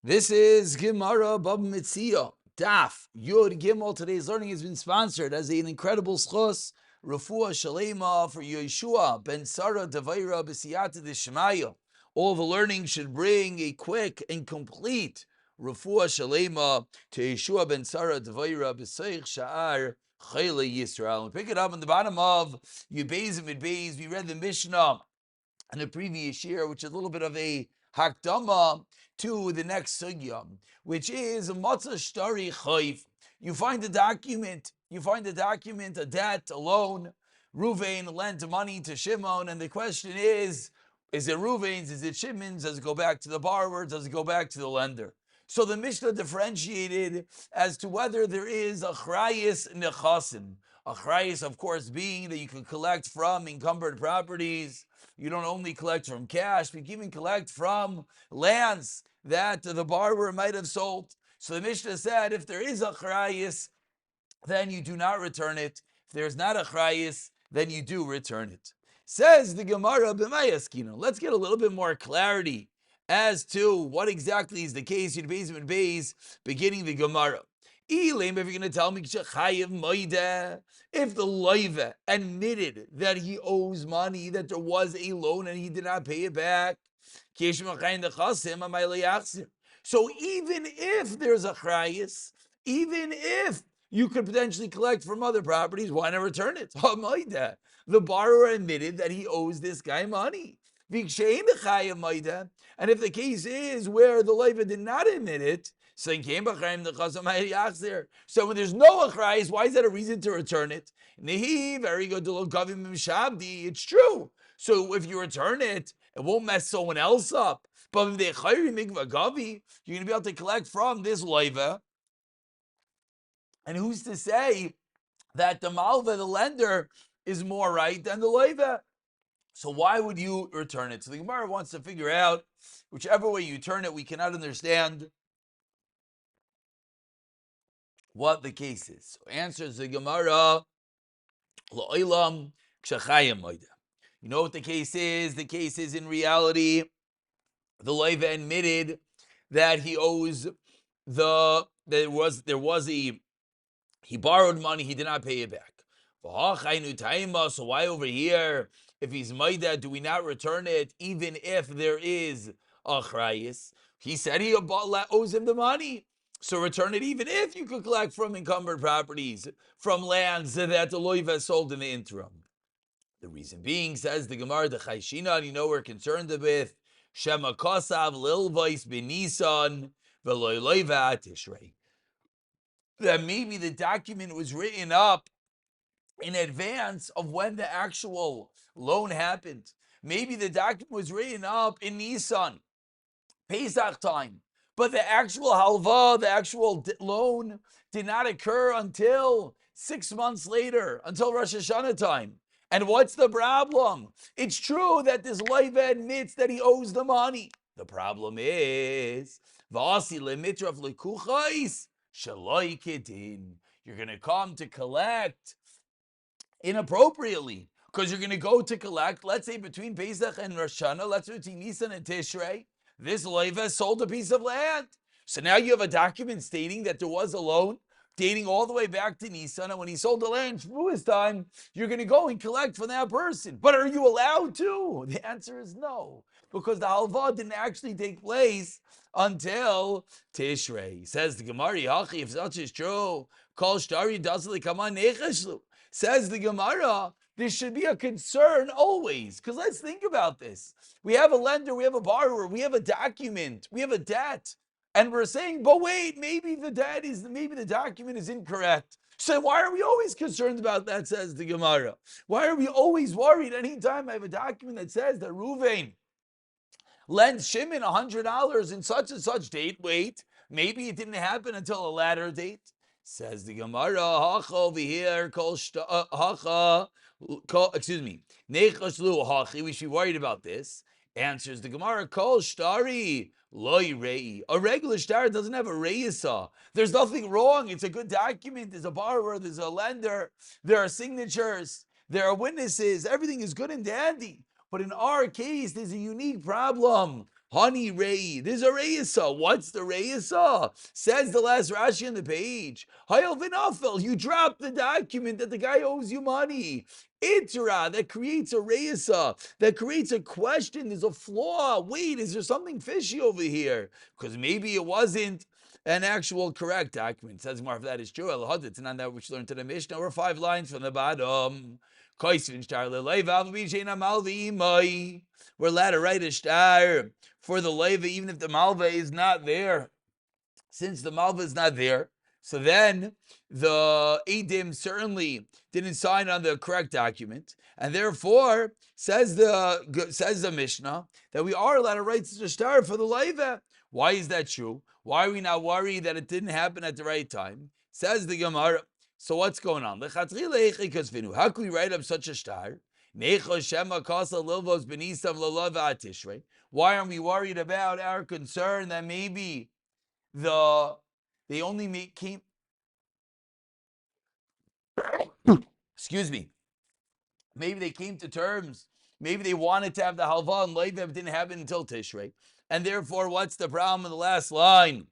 This is Gemara Bab Metziah. Daf Yod Gimel. Today's learning has been sponsored as an incredible schos, Rafua Shalima for Yeshua ben Sarah Dvora b'siyata d'shmaya. All the learning should bring a quick and complete Rafua Shalima to Yeshua ben Sarah Dvora b'seich sha'ar Chayla Yisrael. And pick it up on the bottom of Yudbeis and Midbeis. We read the Mishnah in the previous year, which is a little bit of a hakdama to the next sugya, which is a matzah shtari chayv. You find a document, a debt, a loan. Ruvain lent money to Shimon, and the question is it Ruvain's, is it Shimon's, does it go back to the borrower, does it go back to the lender? So the Mishnah differentiated as to whether there is a chrayis nechasim. A chrayis, of course, being that you can collect from encumbered properties. You don't only collect from cash, but you even collect from lands that the borrower might have sold. So the Mishnah said, if there is a chrayis, then you do not return it. If there is not a chrayis, then you do return it. Says the Gemara b'mayaskino. Let's get a little bit more clarity as to what exactly is the case. You'd Beis, beginning the Gemara. If you're going to tell me if the loiva admitted that he owes money, that there was a loan and he did not pay it back, so even if there's a chrayis, even if you could potentially collect from other properties, why not return it? The borrower admitted that he owes this guy money. And if the case is where the loiva did not admit it, so when there's no achrayis, why is that a reason to return it? Very good. It's true. So if you return it, it won't mess someone else up. But if you're going to be able to collect from this loiva. And who's to say that the malva, the lender, is more right than the loiva? So why would you return it? So the Gemara wants to figure out, whichever way you turn it, we cannot understand what the case is. So answers the Gemara, Lo'ilam k'shachayim moida. You know what the case is? The case is, in reality, the loiva admitted that he owes he borrowed money, he did not pay it back. So why over here, if he's maida, do we not return it even if there is a chrayis? He said he owes him the money. So return it even if you could collect from encumbered properties, from lands that the loiva sold in the interim. The reason being, says the Gemara, the Chayshina, you know we're concerned with Shema Kosav Lil Voice Benisan Veloy Loiva Tishrei. That maybe the document was written up in advance of when the actual loan happened. Maybe the document was written up in Nisan, Pesach time, but the actual halva, the actual loan, did not occur until 6 months later, until Rosh Hashanah time. And what's the problem? It's true that this loiva admits that he owes the money. The problem is, you're going to come to collect inappropriately, because you're going to go to collect, let's say between Pesach and Rosh Hashanah, let's say between Nisan and Tishrei, this loiva sold a piece of land. So now you have a document stating that there was a loan dating all the way back to Nisan, and when he sold the land through his time, you're going to go and collect from that person. But are you allowed to? The answer is no, because the halva didn't actually take place until Tishrei. Says the Gemara, if such is true, Kol Shtari doesn't come on Nechashlu. Says the Gemara, this should be a concern always. Because let's think about this. We have a lender, we have a borrower, we have a document, we have a debt. And we're saying, but wait, maybe the document is incorrect. So why are we always concerned about that, says the Gemara? Why are we always worried anytime I have a document that says that Ruvain lends Shimon $100 in such and such date? Wait, maybe it didn't happen until a later date. Says the Gemara, hacha over here, nechashlu hachi. We should be worried about this. Answers the Gemara, kol shtari loy rei. A regular star doesn't have a reisa. There's nothing wrong. It's a good document. There's a borrower. There's a lender. There are signatures. There are witnesses. Everything is good and dandy. But in our case, there's a unique problem. Honey Rei, there's a Reisa. What's the Reisa? Says the last Rashi on the page. Hayel Vinafel, you dropped the document that the guy owes you money. Itra, that creates a Reisa, that creates a question. There's a flaw. Wait, is there something fishy over here? Because maybe it wasn't an actual correct document. Says more if that is true. It's not that which learned to the Mishnah. We're 5 lines from the bottom. We're allowed to write a star for the leiva even if the malva is not there. Since the malva is not there, so then the Eidim certainly didn't sign on the correct document, and therefore says the Mishnah that we are allowed to write such a star for the leiva. Why is that true? Why are we not worried that it didn't happen at the right time? Says the Gemara. So what's going on? How can we write up such a star? Why aren't we worried about our concern that maybe they only came excuse me, maybe they came to terms, maybe they wanted to have the halva and leiva, but didn't happen until Tishrei, and therefore what's the problem in the last line?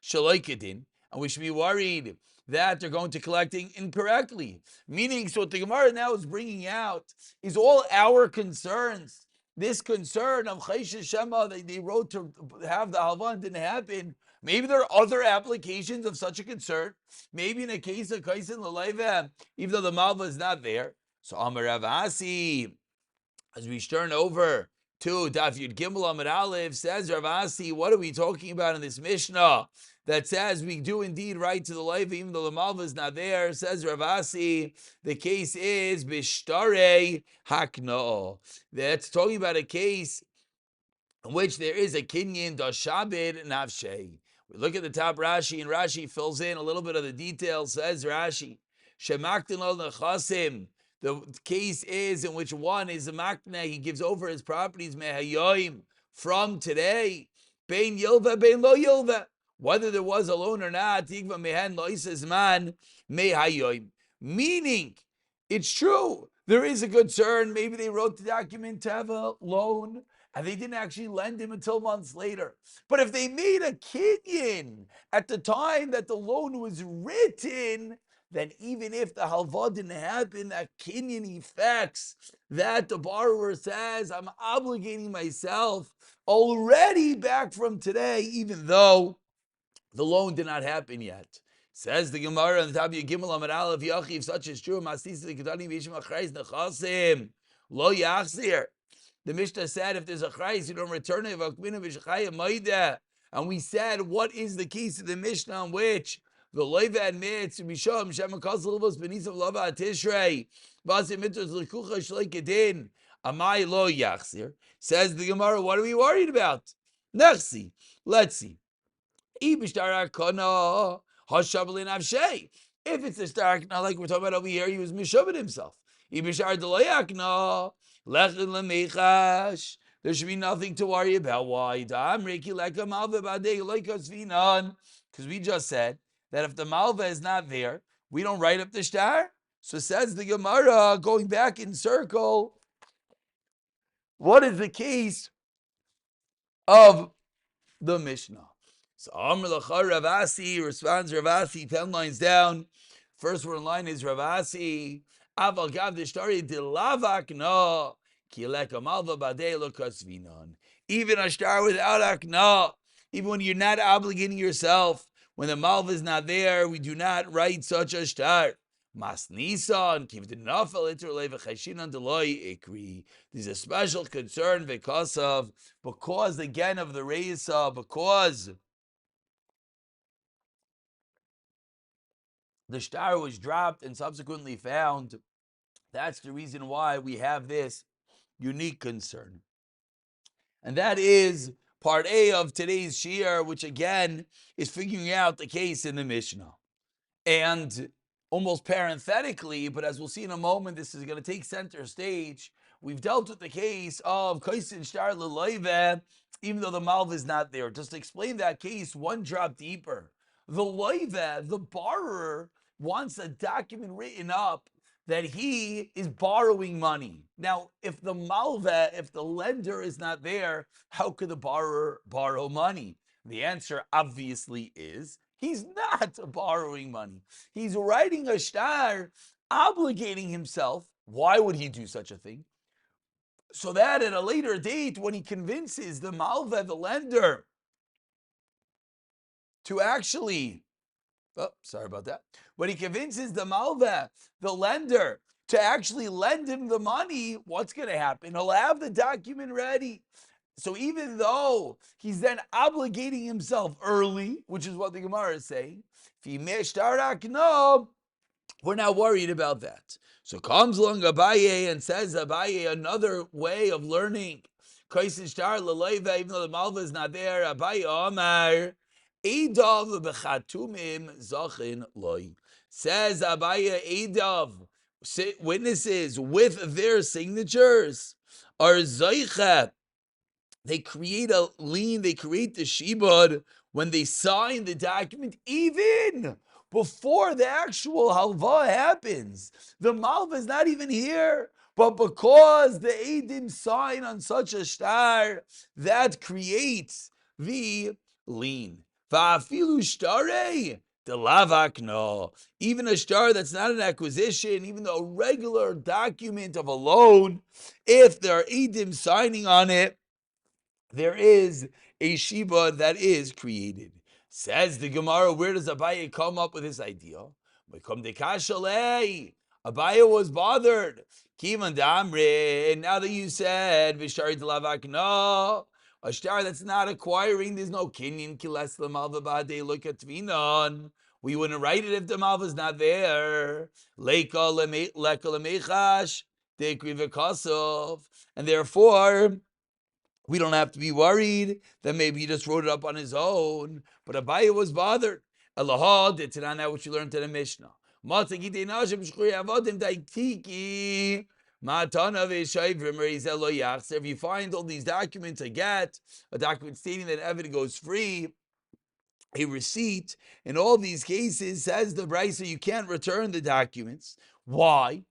And we should be worried that they're going to collecting incorrectly. Meaning, so what the Gemara now is bringing out is all our concerns. This concern of Chaysh Shema that they wrote to have the halva didn't happen. Maybe there are other applications of such a concern. Maybe in a case of Kaisin L'Leiva, even though the malva is not there. So Amar Rav Asi, as we turn over to Daf Yud Gimel Amud Aleph, says Rav Asi, what are we talking about in this Mishnah that says we do indeed write to the leiva even though the malva is not there? Says Rav Asi, the case is Bishtare Hakna. That's talking about a case in which there is a kinyan dashabed nafshei. We look at the top Rashi, and Rashi fills in a little bit of the details. Says Rashi, Shemaktin al nechasim. The case is in which one is a makna, he gives over his properties mehayoim from today, bein yilva, bein lo yilva, whether there was a loan or not, tigva mehen loises man mehayoim. Meaning, it's true, there is a concern, maybe they wrote the document to have a loan, and they didn't actually lend him until months later. But if they made a kinyan at the time that the loan was written, then even if the halva didn't happen, that kinyan effects that the borrower says, I'm obligating myself already back from today, even though the loan did not happen yet. Says the Gemara on the top of Gimel Amud Aleph, Yachiv, such is true, lo yachzir. The Mishnah said, if there's a chayis, you don't return it. And we said, what is the case of the Mishnah on which the leiva admits to be shom shem kasalvos benisav lava tishrei vasim mitzvos lekucha shleikedin amai lo yachzir. Says the Gemara, what are we worried about? Nechsi, let's see. If it's a stark, not like we're talking about over here, he was mishavid himself. There should be nothing to worry about. Why? Because we just said that if the malva is not there, we don't write up the star. So says the Gemara, going back in circle, what is the case of the Mishnah? So Amr L'cha Rav Asi responds, Rav Asi, 10 lines down. First word in line is Rav Asi. Aval gav d'shtari dilavak no ki leka malva badei lo kasvinon. Even a star without akna, even when you're not obligating yourself, when the malva is not there, we do not write such a star. Mas nisan kivdinafel interlei v'chashinan deloi ikri. There's a special concern because again of the reisa, because the star was dropped and subsequently found. That's the reason why we have this unique concern. And that is part A of today's shiur, which again is figuring out the case in the Mishnah. And almost parenthetically, but as we'll see in a moment, this is going to take center stage. We've dealt with the case of Kaisin Shtar L'Leiva, even though the malva is not there. Just to explain that case one drop deeper. The leiva, the borrower, wants a document written up that he is borrowing money. Now, if the malva, if the lender is not there, how could the borrower borrow money? The answer obviously is he's not borrowing money. He's writing a shtar, obligating himself. Why would he do such a thing? So that at a later date, when he convinces the malva, the lender, to actually, sorry about that. When he convinces the malva, the lender, to actually lend him the money, what's going to happen? He'll have the document ready. So even though he's then obligating himself early, which is what the Gemara is saying, we're not worried about that. So comes along Abaye and says, Abaye, another way of learning. Even though the malva is not there, Abaye Omar, Edav b'chatumim zachin loy. Says Abaye, Edav, witnesses with their signatures are zoichet. They create a lien, they create the shibud when they sign the document, even before the actual halva happens. The malva is not even here, but because the Eidim sign on such a shtar, that creates the lien. Va'afilu shtarei the lavakno. Even a shtar that's not an acquisition, even though a regular document of a loan, if there are Eidim signing on it, there is a shiba that is created. Says the Gemara, where does Abaye come up with this idea? Abaye was bothered. Kivan damre, now that you said, Vishari lavakno, a shtar that's not acquiring, there's no kinyan kiles l'malva ba'adei look at tvinon. We wouldn't write it if the malva is not there. Leika lemechash, dekri v'kasov, and therefore we don't have to be worried that maybe he just wrote it up on his own. But Abaye was bothered. Elohad, it's not what you learned in the Mishnah. If you find all these documents, a document stating that Evid goes free, a receipt, in all these cases, says the Brisa, you can't return the documents. Why?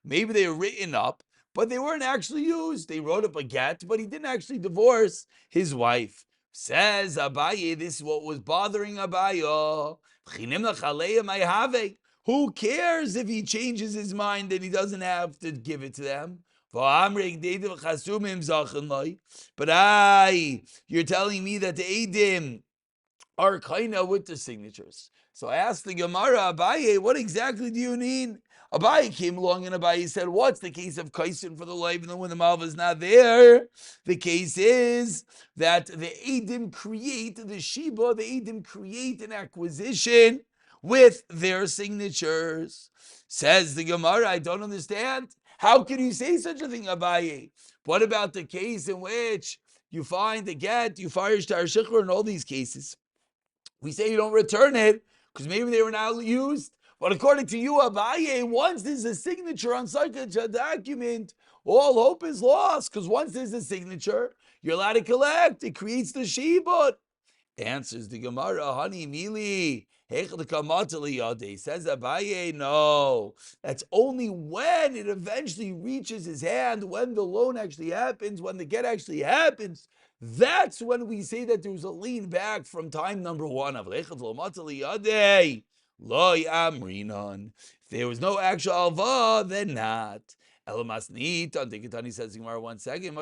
Maybe they were written up, but they weren't actually used. They wrote up a get, but he didn't actually divorce his wife. Says Abaye, this is what was bothering Abaye. Who cares if he changes his mind and he doesn't have to give it to them? But you're telling me that the Eidim are kind of with the signatures. So I asked the Gemara, Abaye, what exactly do you mean? Abaye came along and Abaye said, what's the case of Kaisin for the life? And then when the malva is not there, the case is that the Eidim create the Shiba, the Eidim create an acquisition with their signatures. Says the Gemara, I don't understand. How can you say such a thing, Abaye? What about the case in which you find the get, you fire shtar shikhr in all these cases? We say you don't return it because maybe they were not used. But according to you, Abaye, once there's a signature on such a document, all hope is lost. Because once there's a signature, you're allowed to collect. It creates the shibud. Answers the Gemara, honey, mili. Says Abaye, no. That's only when it eventually reaches his hand, when the loan actually happens, when the get actually happens. That's when we say that there's a lean back from time number one of Loy Amrinon. If there was no actual alva, then not. Elamasnit on Tikitani says the Gemara 1 second.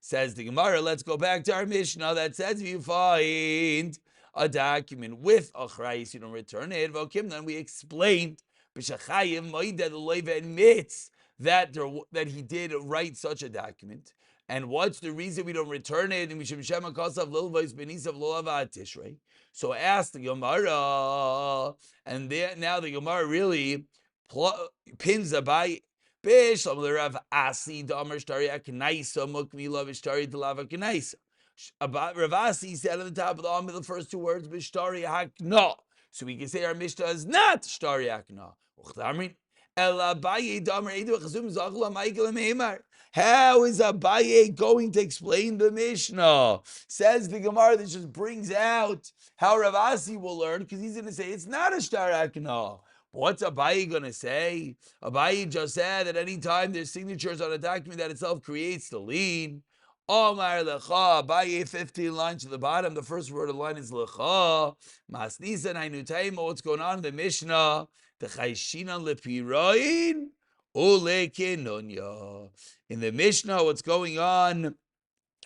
Says the Gemara, let's go back to our Mishnah that says if you find a document with a chrais, you don't return it. Then we explained the Leiva admits that he did write such a document. And what's the reason we don't return it? So ask the Gemara, and now the Gemara really pins Abaye. Rav Asi said on the top of the arm, the first two words, Bishtari Hakna. So we can say our Mishnah is not Shtari Hakna. How is Abaye going to explain the Mishnah? Says the Gemara that just brings out how Rav Asi will learn, because he's going to say it's not a shtar akna. What's Abaye going to say? Abaye just said that any time there's signatures on a document that itself creates the lien. Omar lecha, Abaye 15 lines to the bottom. The first word of the line is lecha. Masnisa nainutaima. What's going on in the Mishnah? The chayshina lepiroin ulekenonya. In the Mishnah, what's going on,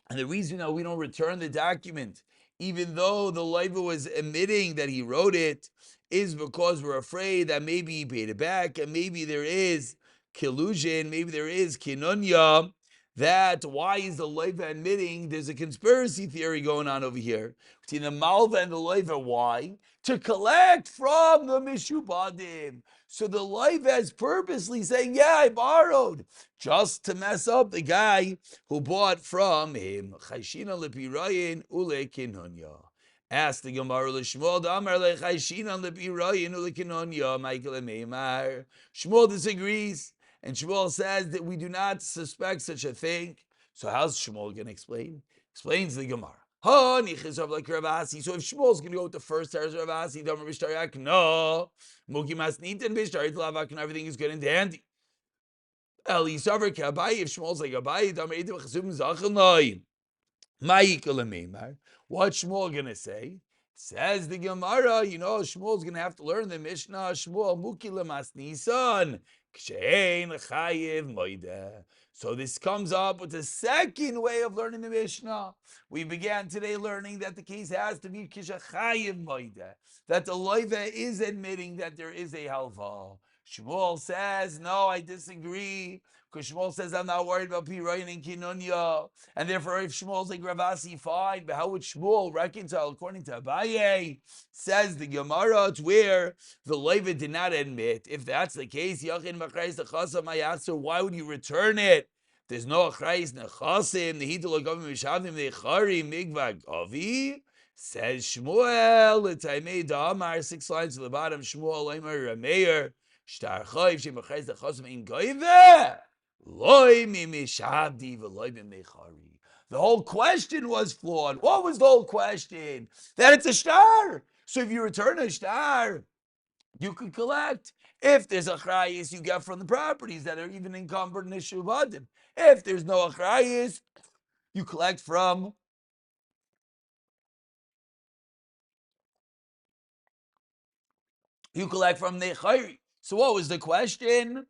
and the reason that we don't return the document, even though the loiva was admitting that he wrote it, is because we're afraid that maybe he paid it back, and maybe there is collusion, maybe there is kinonya. That why is the loiva admitting there's a conspiracy theory going on over here between the malva and the loiva? Why? To collect from the mishubadim. So the loiva is purposely saying, yeah, I borrowed, just to mess up the guy who bought from him. Chayshina lepirayin ulekinonya. Ask the Gemara l'Shmuel d'Amar lechayshina lepirayin ulekinonya. Michael and Meimar. Shmuel disagrees, and Shmuel says that we do not suspect such a thing. So how's Shmuel going to explain? Explains the Gemara. So if Shmuel's going to go with the first Taras Rav Asi, no, everything is good and dandy. If Shmuel's like Abaye, what's Shmuel going to say? Says the Gemara, Shmuel's going to have to learn the Mishnah. Shmuel mukila masnisan kshein chayiv moida. So this comes up with the second way of learning the Mishnah. We began today learning that the case has to be kishachayiv moida, that the loiva is admitting that there is a halva. Shmuel says, no, I disagree. Because Shmuel says, I'm not worried about Pirayin and Kinunya. And therefore, if Shmuel's like Rav Asi, fine. But how would Shmuel reconcile according to Abaye? Says the Gemara, it's where the loiva did not admit. If that's the case, Yachin Machrais Nechasa Mayatzer, why would you return it? There's no Achrais Nechasim, the Hidul Agavim Mishavim, the Echari Migvag Avi. Says Shmuel, it's Aimei Damar, 6 lines to the bottom. Shmuel, Aimer Rameir, Shtar Chayiv, Shem Machrais Nechasam, Ein Goiveh. The whole question was flawed. What was the whole question? That it's a shtar. So if you return a shtar, you could collect. If there's a achrayis, you get from the properties that are even encumbered in nishuvadim. If there's no achrayis, you collect from the chayri. So what was the question?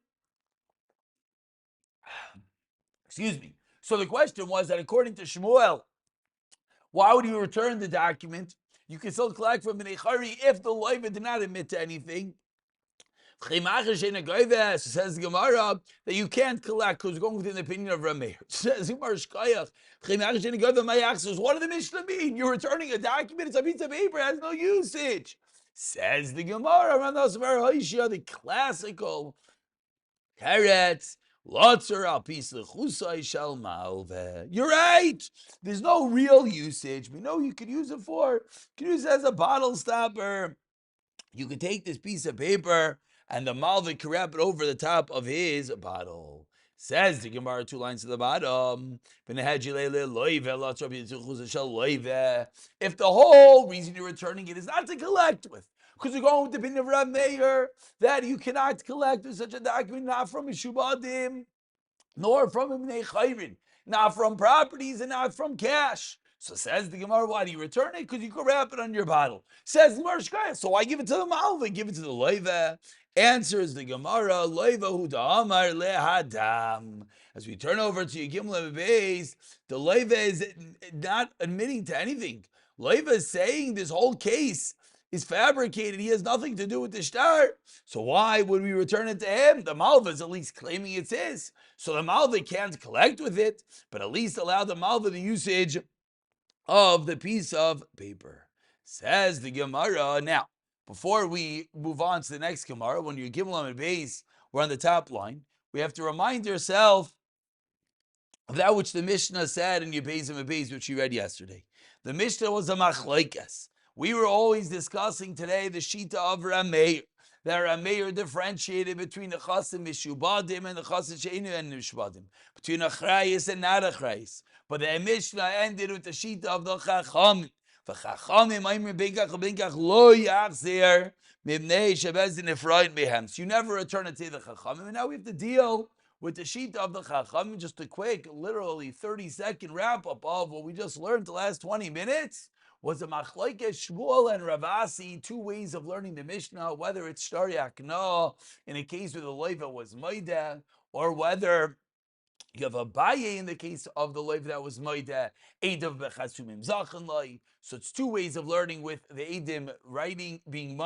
Excuse me. So the question was that according to Shmuel, why would you return the document? You can still collect from an echari if the loiva did not admit to anything. Says the Gemara that you can't collect because we're going within the opinion of Rameir. Says Gemara Shkayach. What do the Mishnah mean? You're returning a document, it's a piece of paper, it has no usage. Says the Gemara, the classical Karetz. You're right. There's no real usage. We know you could use it for. You could use it as a bottle stopper. You could take this piece of paper and the malva could wrap it over the top of his bottle. Says the Gemara 2 lines to the bottom. If the whole reason you're returning it is not to collect with, because you're going with the opinion of Rav Meir that you cannot collect with such a document, not from Mishubadim, nor from Ibnei Chayrin, not from properties and not from cash. So says the Gemara, why do you return it? Because you can wrap it on your bottle. Says the Gemara, so why give it to the malva? Give it to the loiva. Answers the Gemara, loiva hu da'amar lehadam. As we turn over to Yigim Lebeis, the loiva is not admitting to anything. Loiva is saying this whole case is fabricated. He has nothing to do with the shtar. So why would we return it to him? The malva is at least claiming it's his. So the malva can't collect with it, but at least allow the malva the usage of the piece of paper. Says the Gemara. Now, before we move on to the next Gemara, when you're Gimel and Beis, we're on the top line, we have to remind yourself of that which the Mishnah said in Beis and Beis, which you read yesterday. The Mishnah was a machlokes. We were always discussing today the Shita of Rameir, that Rameir differentiated between the chasim mishubadim and the chasim sheinu and mishbadim, between achrayis and not achrayis. But the Mishnah ended with the sheet of the chachamim. V'chachamim aimer benkach lo yachzir mibnei shebezin efrayin behem. So you never return it to the chachamim. And now we have to deal with the sheet of the chachamim. Just a quick, literally 30-second wrap-up of what we just learned the last 20 minutes. Was a machlokes Shmuel and Ravasi, two ways of learning the Mishnah, whether it's Shtari Akna, in a case where the loiva was Maida, or whether you have a Abaye in the case of the loiva that was Maida, Eidav Bechasumim Zachanlai. So it's two ways of learning with the Eidim writing being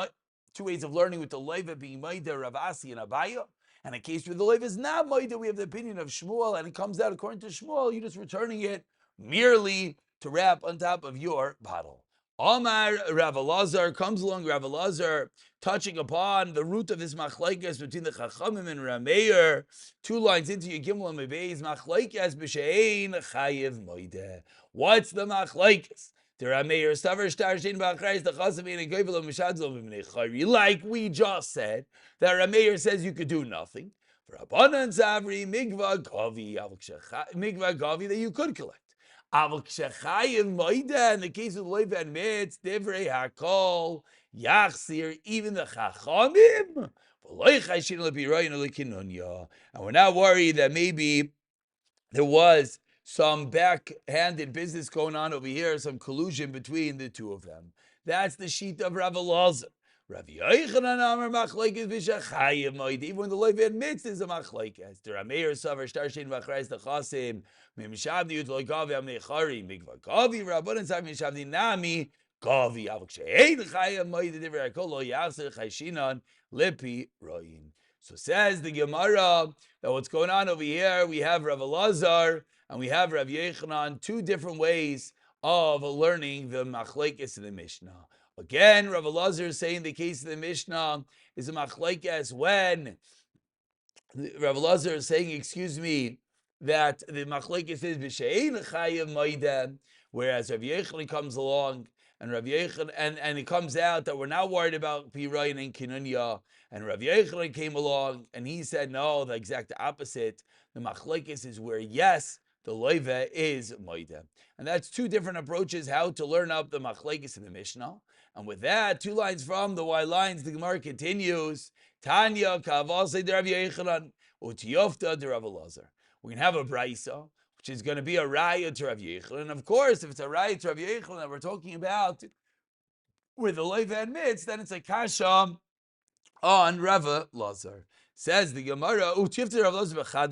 two ways of learning with the loiva being Maida, Ravasi, and Abaye. And a case where the loiva is not Maida, we have the opinion of Shmuel, and it comes out according to Shmuel, you're just returning it merely to wrap on top of your bottle. Omar Rav Elazar, comes along Rav Elazar, touching upon the root of this machlokes between the Chachamim and Rameir. 2 lines into your Gimel and Mebeis, machlokes b'shein chayiv moideh. What's the machlokes? The Rameir stavar shtar shein b'achrayis the Chachamim and goyvel mishadzol b'mnei chayri. Like we just said, that Rameir says you could do nothing. For Rabbanan Zavri migva gavi that you could collect. Aval k'shechayim moida, in the case of loiva and mitz, divrei hakol yachsir, even the chachamim. And we're not worried that maybe there was some backhanded business going on over here, some collusion between the two of them. That's the sheet of Rav Elazar. Rav Yochanan Amar machlokes b'shechayim moida. Even when the loiva admits there's a machlokes. The Rameir savar shtar shein v'achrayis the chasim mimshavdi utloy gavi amnechari mikva gavi rabbanan sav mimshavdi nami gavi avok she'ein chayim moida divrei hakol lo yachzir chayshinan lipi royin. So says the Gemara that what's going on over here, we have Rav Elazar and we have Rav Yochanan, two different ways of learning the machlokes in the Mishnah. Again, Rav Elazar is saying the case of the Mishnah is a machlokes when Rav Elazar is saying, that the machlokes is b'shein chayiv moida, whereas Rav Yochanan comes along and Rav Yochanan and it comes out that we're not worried about Pirayin and Kinunya, and Rav Yochanan came along and he said no, the exact opposite. The machlokes is where yes, the loiva is moida, and that's two different approaches how to learn up the machlokes in the Mishnah. And with that, 2 lines from the Y lines, the Gemara continues. Tanya kavasei de Rav Yochanan utiyofta de Rav Elazar. We can have a brisa, which is going to be a raya to Rav Yochanan. And of course, if it's a raya to Rav Yochanan that we're talking about with the loiva admits, then it's a kasha on Rav Elazar. Says the Gemara, utiyofta de Rav Elazar b'chad,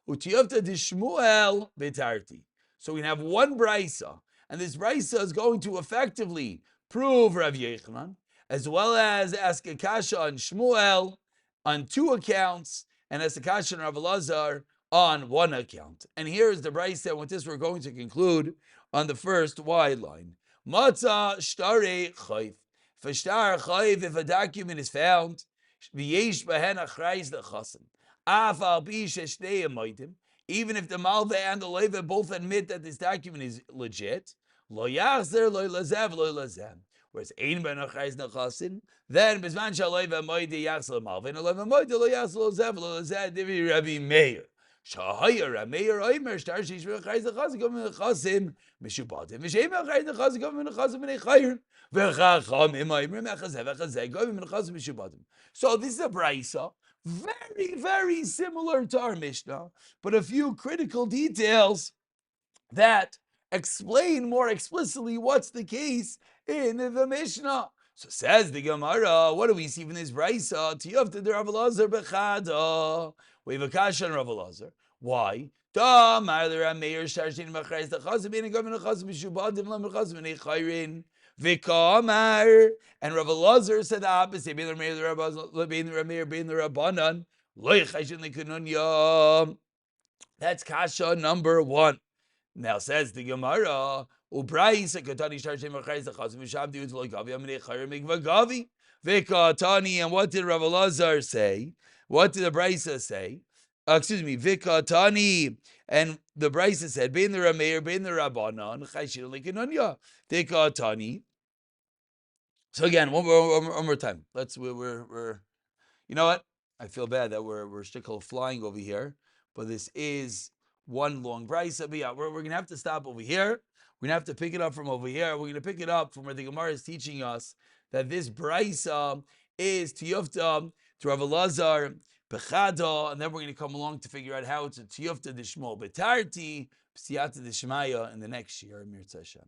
utiyofta de Shmuel betarti. So we can have one brisa. And this brisa is going to effectively prove Rav Yochanan, as well as ask a kasha on Shmuel on 2 accounts, and ask a kasha on Rav Elazar on 1 account. And here is the brisa, and with this we're going to conclude on the first wide line. Matzah shtare chayv. If a shtar chayv, if a document is found, v'yesh behen achrayis the chasim. Af al pi sheshtei amoidim. Even if the Malva and the Leva both admit that this document is legit, lo yachzer, lo lazev, lo lazem. Whereas ein ben achayz nechasin, then bezman shalayva moide yachzer Malva, and Leva moide lo yachzer, lo lazev, lo lazem, divi Rabbi Meir. Shahaya Rameir Oimer shtar shish v'achayz nechasim gom nechasim mishubatim. V'sheim achayz nechasim gom nechasim v'nechayr. V'chacham imayim mechazev v'chazev gom nechasim mishubatim. So this is a brisa. Very, very similar to our Mishnah, but a few critical details that explain more explicitly what's the case in the Mishnah. So says the Gemara, what do we see from this brisa? Tiyofta de Rav Elazar b'chada. We have a kasha on Rav Elazar. Why? Da ma'aler Rameir sharshin machayis dachazim in a government dachazim mishubadim lamachazim in a chayrin. Vikamar, and Rav Elazar said the opposite. Bein the Rameir, bein the Rabbanan, lo yechashin lekununya. That's kasha number 1. Now says the Gemara, ubrayis katani sharshem machayis dachazim mishabdi utlo gavi amnei chayir mikva gavi vikatani. And what did Rav Elazar say? What did the brisa say? Vikatani, and the brisa said, bein the Rameir, bein the Rabbanan, chashin lekununya. Vikatani. So again, one more time. We're you know what? I feel bad that we're shtickle flying over here, but this is one long brisa. But yeah, we're gonna have to stop over here. We're gonna have to pick it up from over here. We're gonna pick it up from where the Gemara is teaching us that this brisa is tiyufta to Rav Elazar bechada, and then we're gonna come along to figure out how it's a tiyufta dishmo betarti psiyata dishmaya in the next year. Mir Tzashem.